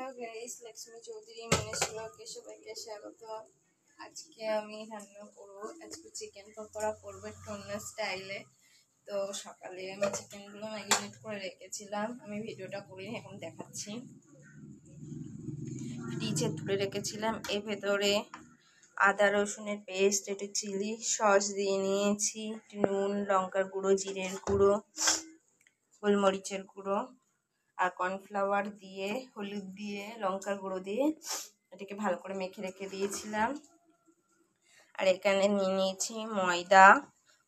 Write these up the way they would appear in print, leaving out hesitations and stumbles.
Hello guys, Lakshmi Chowdhury মনীষ ব্লগে সবাইকে স্বাগত। আজকে আমি রান্না করব, আজকে চিকেন পকোড়া করবো একটু অন্য স্টাইলে। তো সকালে আমি চিকেনগুলো ম্যারিনেট করে রেখেছিলাম, আমি ভিডিওটা করিনি, এখন দেখাচ্ছি। ফ্রিজে তুলে রেখেছিলাম। এর ভেতরে আদা রসুনের পেস্ট, একটু চিলি সস দিয়ে নিয়েছি, নুন, লঙ্কার গুঁড়ো, জিরের গুঁড়ো, গোলমরিচের গুঁড়ো আর কর্নফ্লাওয়ার দিয়ে, হলুদ দিয়ে, লঙ্কার গুঁড়ো দিয়ে এটাকে ভালো করে মেখে রেখে দিয়েছিলাম। আর এখানে নিয়ে নিয়েছি ময়দা,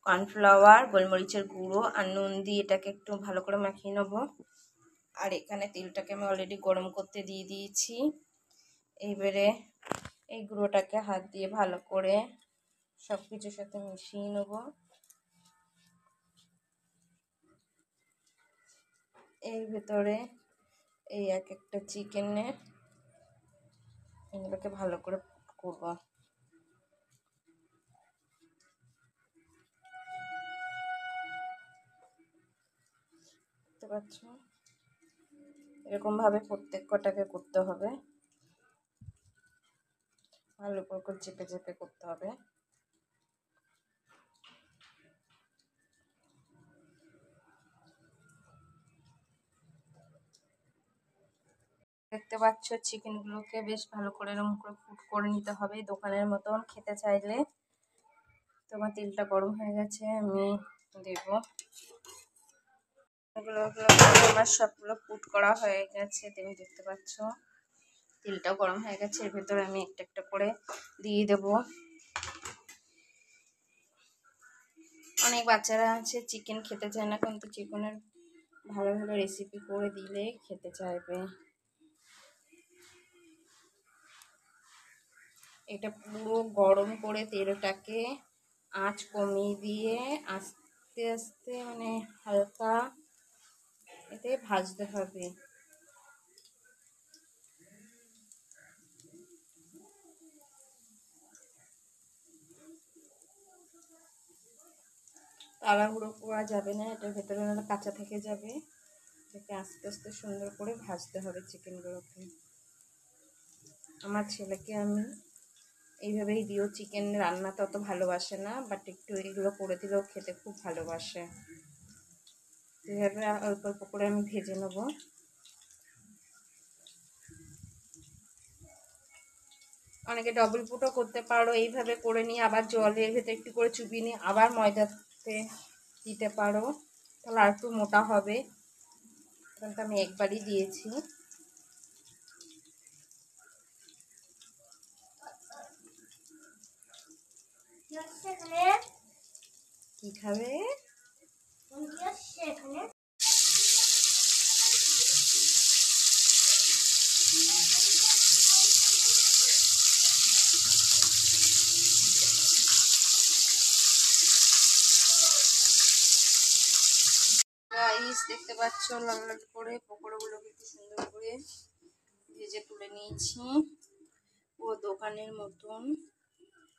কর্নফ্লাওয়ার, গোলমরিচের গুঁড়ো আর নুন দিয়ে এটাকে একটু ভালো করে মাখিয়ে নেব। আর এখানে তেলটাকে আমি অলরেডি গরম করতে দিয়ে দিয়েছি। এইবারে এই গুঁড়োটাকে হাত দিয়ে ভালো করে সব কিছুর সাথে মিশিয়ে নেব। এর ভেতরে এই এক একটা চিকেনের এগুলোকে ভালো করে করব। দেখতে পাচ্ছ, এরকম ভাবে প্রত্যেক কটাকে করতে হবে, ভালো করে চেপে চেপে করতে হবে। দেখতে পাচ্ছ চিকেনগুলোকে বেশ ভালো করে এরকম করে কুট করে নিতে হবে, দোকানের মতন খেতে চাইলে। তোমার তেলটা গরম হয়ে গেছে, আমি দেব। আমার সবগুলো কুট করা হয়ে গেছে, তুমি দেখতে পাচ্ছ তেলটাও গরম হয়ে গেছে। এর ভেতরে আমি একটা একটা করে দিয়ে দেব। অনেক বাচ্চারা আছে চিকেন খেতে চায় না, কিন্তু চিকেনের ভালো ভালো রেসিপি করে দিলে খেতে চাইবে। এটা পুরো গরম করে তেলটাকে আঁচ কমিয়ে দিয়ে আস্তে আস্তে মানে হালকা এতে ভাজতে হবে। তাড়াহুড়ো করা যাবে না, এটার ভেতরে নাহলে কাঁচা থেকে যাবে। এটাকে আস্তে আস্তে সুন্দর করে ভাজতে হবে চিকেনগুলোকে। আমার ছেলেকে আমি এইভাবেই দিও, চিকেন রান্না তত ভালোবাসে না, বাট একটু এগুলো করে দিলেও খেতে খুব ভালোবাসে। এইভাবে অল্প অল্প করে আমি ভেজে নেব। অনেকে ডবল ফুটও করতে পারো, এইভাবে করে নিয়ে আবার জলের ভেতরে একটু করে চুবিয়ে নিয়ে আবার ময়দাতে দিতে পারো, তাহলে আর একটু মোটা হবে। কিন্তু আমি একবারই দিয়েছি। কি খাবে? গাইস দেখতে পাচ্ছ লাল লাল করে পকোড়াগুলোকে কি সুন্দর করে ভেজে তুলে নিয়েছি। ও দোকানের মতন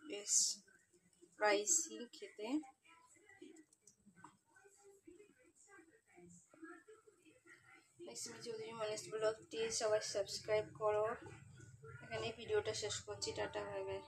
বেশ স্পাইসি খেতে। লক্ষ্মী চৌধুরী মনীষ ব্লগটি সবাই সাবস্ক্রাইব করো। এখানে ভিডিওটা শেষ করছি, টাটা বাই বাই।